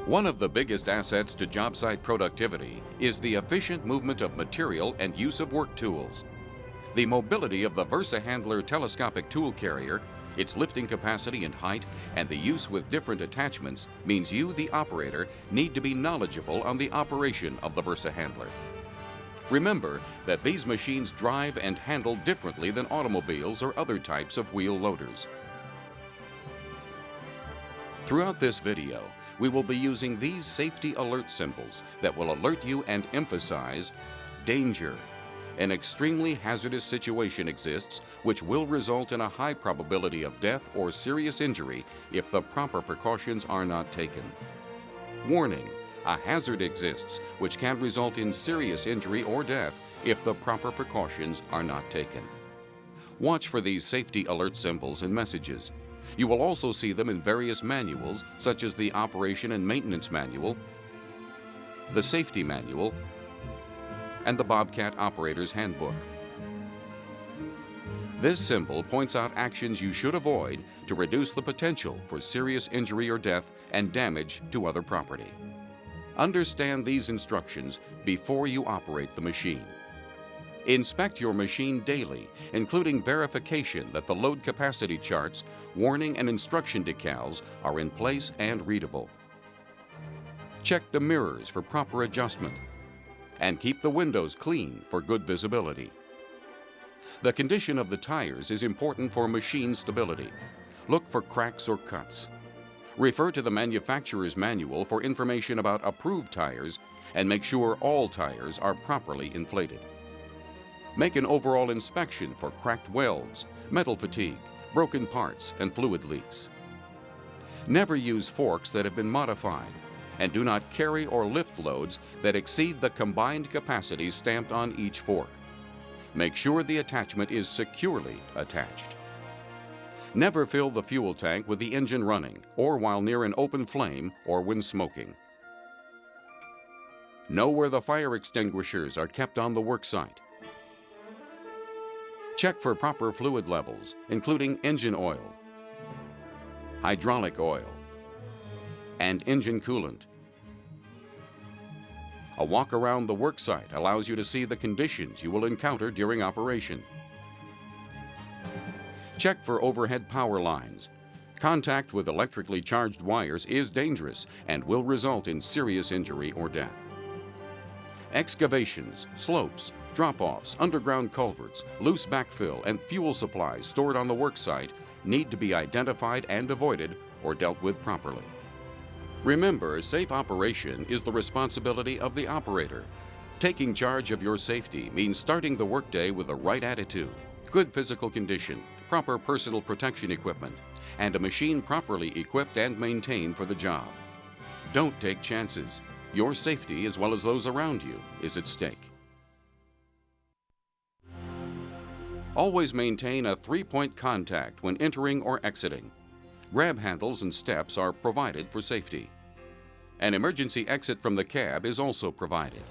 One of the biggest assets to job site productivity is the efficient movement of material and use of work tools. The mobility of the VersaHandler telescopic tool carrier, its lifting capacity and height, and the use with different attachments means you, the operator, need to be knowledgeable on the operation of the VersaHandler. Remember that these machines drive and handle differently than automobiles or other types of wheel loaders. Throughout this video, we will be using these safety alert symbols that will alert you and emphasize danger. An extremely hazardous situation exists which will result in a high probability of death or serious injury if the proper precautions are not taken. Warning: a hazard exists which can result in serious injury or death if the proper precautions are not taken. Watch for these safety alert symbols and messages. You will also see them in various manuals such as the Operation and Maintenance Manual, the Safety Manual, and the Bobcat Operator's Handbook. This symbol points out actions you should avoid to reduce the potential for serious injury or death and damage to other property. Understand these instructions before you operate the machine. Inspect your machine daily, including verification that the load capacity charts, warning and instruction decals are in place and readable. Check the mirrors for proper adjustment, and keep the windows clean for good visibility. The condition of the tires is important for machine stability. Look for cracks or cuts. Refer to the manufacturer's manual for information about approved tires, and make sure all tires are properly inflated. Make an overall inspection for cracked welds, metal fatigue, broken parts, and fluid leaks. Never use forks that have been modified, and do not carry or lift loads that exceed the combined capacity stamped on each fork. Make sure the attachment is securely attached. Never fill the fuel tank with the engine running, or while near an open flame, or when smoking. Know where the fire extinguishers are kept on the worksite. Check for proper fluid levels, including engine oil, hydraulic oil, and engine coolant. A walk around the worksite allows you to see the conditions you will encounter during operation. Check for overhead power lines. Contact with electrically charged wires is dangerous and will result in serious injury or death. Excavations, slopes, drop-offs, underground culverts, loose backfill, and fuel supplies stored on the worksite need to be identified and avoided or dealt with properly. Remember, safe operation is the responsibility of the operator. Taking charge of your safety means starting the workday with the right attitude, good physical condition, proper personal protection equipment, and a machine properly equipped and maintained for the job. Don't take chances. Your safety, as well as those around you, is at stake. Always maintain a three-point contact when entering or exiting. Grab handles and steps are provided for safety. An emergency exit from the cab is also provided.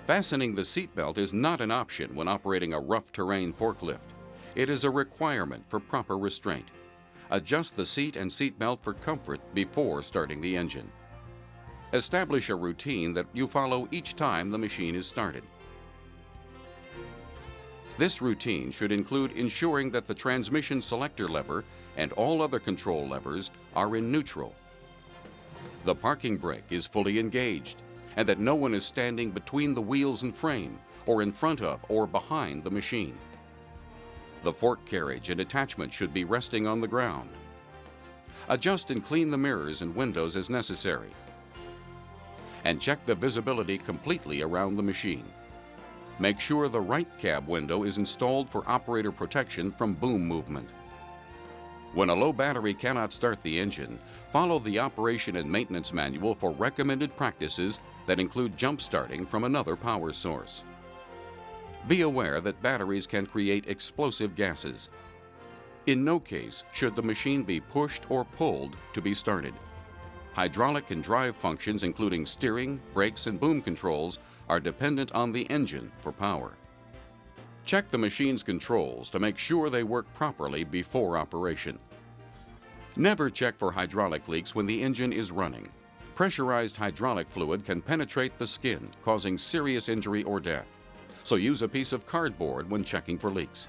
Fastening the seatbelt is not an option when operating a rough terrain forklift. It is a requirement for proper restraint. Adjust the seat and seatbelt for comfort before starting the engine. Establish a routine that you follow each time the machine is started. This routine should include ensuring that the transmission selector lever and all other control levers are in neutral. The parking brake is fully engaged, and that no one is standing between the wheels and frame, or in front of or behind the machine. The fork carriage and attachment should be resting on the ground. Adjust and clean the mirrors and windows as necessary. And check the visibility completely around the machine. Make sure the right cab window is installed for operator protection from boom movement. When a low battery cannot start the engine, follow the Operation and Maintenance Manual for recommended practices that include jump starting from another power source. Be aware that batteries can create explosive gases. In no case should the machine be pushed or pulled to be started. Hydraulic and drive functions, including steering, brakes, and boom controls, are dependent on the engine for power. Check the machine's controls to make sure they work properly before operation. Never check for hydraulic leaks when the engine is running. Pressurized hydraulic fluid can penetrate the skin, causing serious injury or death. So use a piece of cardboard when checking for leaks.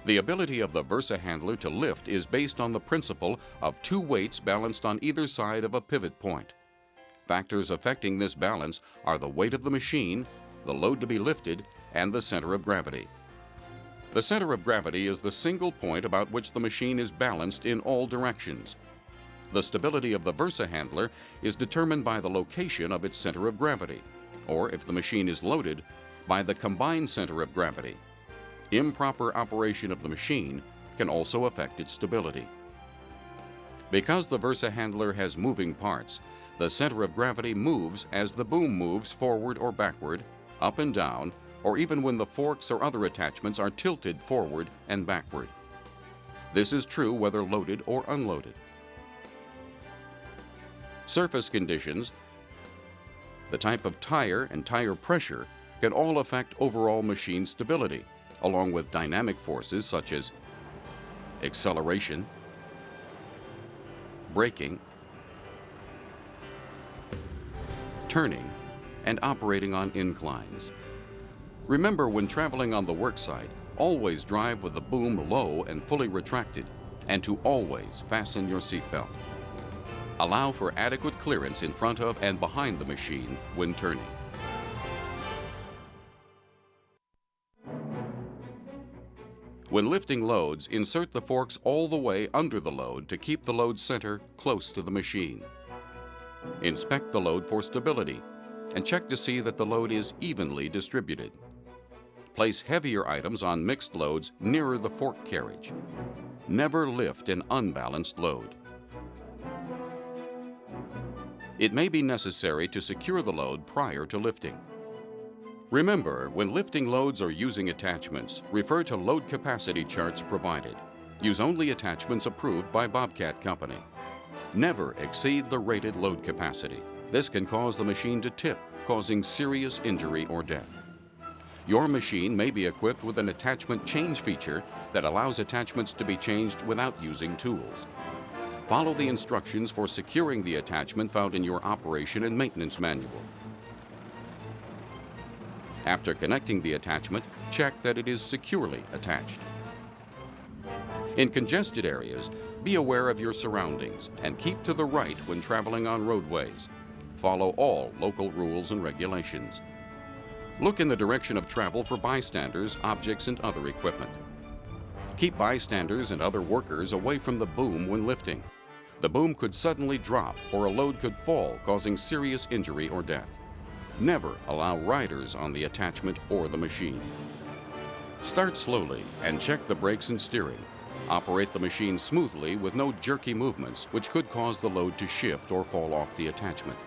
The ability of the VersaHandler to lift is based on the principle of two weights balanced on either side of a pivot point. Factors affecting this balance are the weight of the machine, the load to be lifted, and the center of gravity. The center of gravity is the single point about which the machine is balanced in all directions. The stability of the VersaHandler is determined by the location of its center of gravity, or if the machine is loaded, by the combined center of gravity. Improper operation of the machine can also affect its stability. Because the VersaHandler has moving parts, the center of gravity moves as the boom moves forward or backward, up and down, or even when the forks or other attachments are tilted forward and backward. This is true whether loaded or unloaded. Surface conditions, the type of tire and tire pressure can all affect overall machine stability, along with dynamic forces such as acceleration, braking, turning, and operating on inclines. Remember, when traveling on the worksite, always drive with the boom low and fully retracted, and to always fasten your seatbelt. Allow for adequate clearance in front of and behind the machine when turning. When lifting loads, insert the forks all the way under the load to keep the load center close to the machine. Inspect the load for stability and check to see that the load is evenly distributed. Place heavier items on mixed loads nearer the fork carriage. Never lift an unbalanced load. It may be necessary to secure the load prior to lifting. Remember, when lifting loads or using attachments, refer to load capacity charts provided. Use only attachments approved by Bobcat Company. Never exceed the rated load capacity. This can cause the machine to tip, causing serious injury or death. Your machine may be equipped with an attachment change feature that allows attachments to be changed without using tools. Follow the instructions for securing the attachment found in your operation and maintenance manual. After connecting the attachment, check that it is securely attached. In congested areas, be aware of your surroundings and keep to the right when traveling on roadways. Follow all local rules and regulations. Look in the direction of travel for bystanders, objects, and other equipment. Keep bystanders and other workers away from the boom when lifting. The boom could suddenly drop or a load could fall, causing serious injury or death. Never allow riders on the attachment or the machine. Start slowly and check the brakes and steering. Operate the machine smoothly with no jerky movements, which could cause the load to shift or fall off the attachment.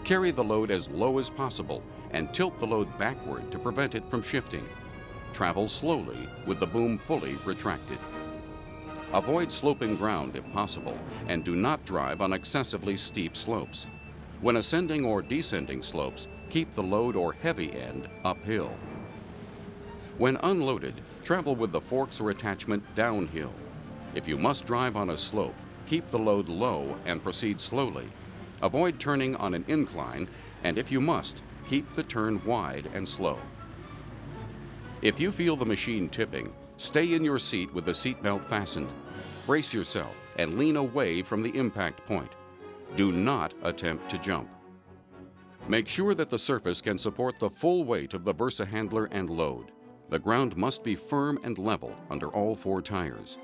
Carry the load as low as possible and tilt the load backward to prevent it from shifting. Travel slowly with the boom fully retracted. Avoid sloping ground if possible, and do not drive on excessively steep slopes. When ascending or descending slopes, keep the load or heavy end uphill. When unloaded, travel with the forks or attachment downhill. If you must drive on a slope, keep the load low and proceed slowly. Avoid turning on an incline, and if you must, keep the turn wide and slow. If you feel the machine tipping, stay in your seat with the seatbelt fastened. Brace yourself and lean away from the impact point. Do not attempt to jump. Make sure that the surface can support the full weight of the VersaHandler and load. The ground must be firm and level under all four tires.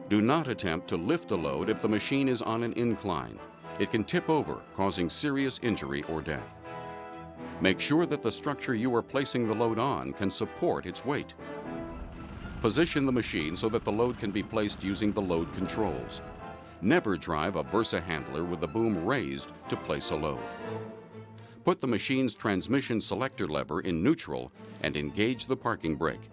Do not attempt to lift a load if the machine is on an incline. It can tip over, causing serious injury or death. Make sure that the structure you are placing the load on can support its weight. Position the machine so that the load can be placed using the load controls. Never drive a VersaHandler with the boom raised to place a load. Put the machine's transmission selector lever in neutral and engage the parking brake.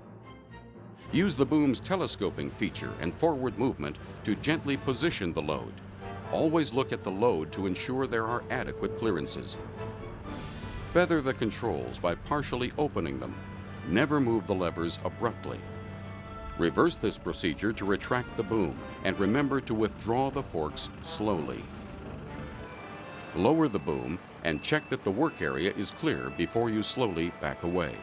Use the boom's telescoping feature and forward movement to gently position the load. Always look at the load to ensure there are adequate clearances. Feather the controls by partially opening them. Never move the levers abruptly. Reverse this procedure to retract the boom, and remember to withdraw the forks slowly. Lower the boom and check that the work area is clear before you slowly back away.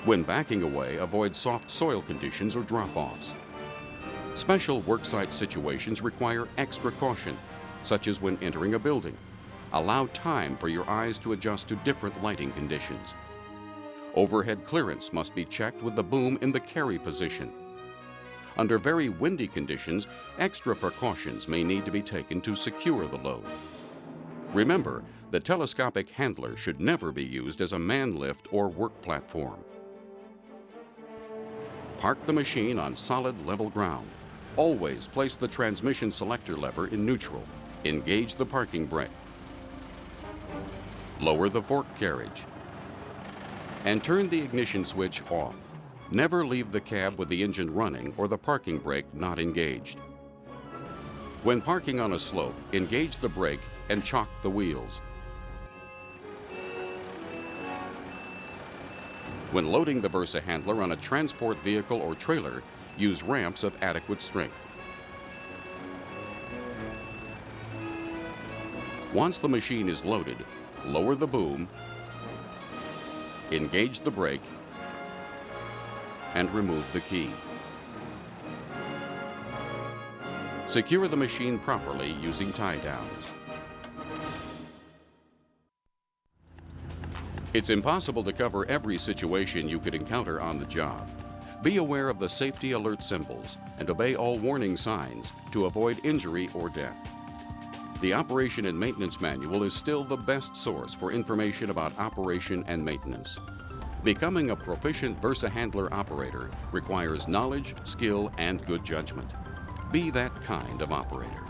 When backing away, avoid soft soil conditions or drop-offs. Special worksite situations require extra caution, such as when entering a building. Allow time for your eyes to adjust to different lighting conditions. Overhead clearance must be checked with the boom in the carry position. Under very windy conditions, extra precautions may need to be taken to secure the load. Remember, the telescopic handler should never be used as a man lift or work platform. Park the machine on solid level ground. Always place the transmission selector lever in neutral. Engage the parking brake. Lower the fork carriage. And turn the ignition switch off. Never leave the cab with the engine running or the parking brake not engaged. When parking on a slope, engage the brake and chock the wheels. When loading the VersaHandler on a transport vehicle or trailer, use ramps of adequate strength. Once the machine is loaded, lower the boom, engage the brake, and remove the key. Secure the machine properly using tie downs. It's impossible to cover every situation you could encounter on the job. Be aware of the safety alert symbols and obey all warning signs to avoid injury or death. The Operation and Maintenance Manual is still the best source for information about operation and maintenance. Becoming a proficient VersaHandler operator requires knowledge, skill, and good judgment. Be that kind of operator.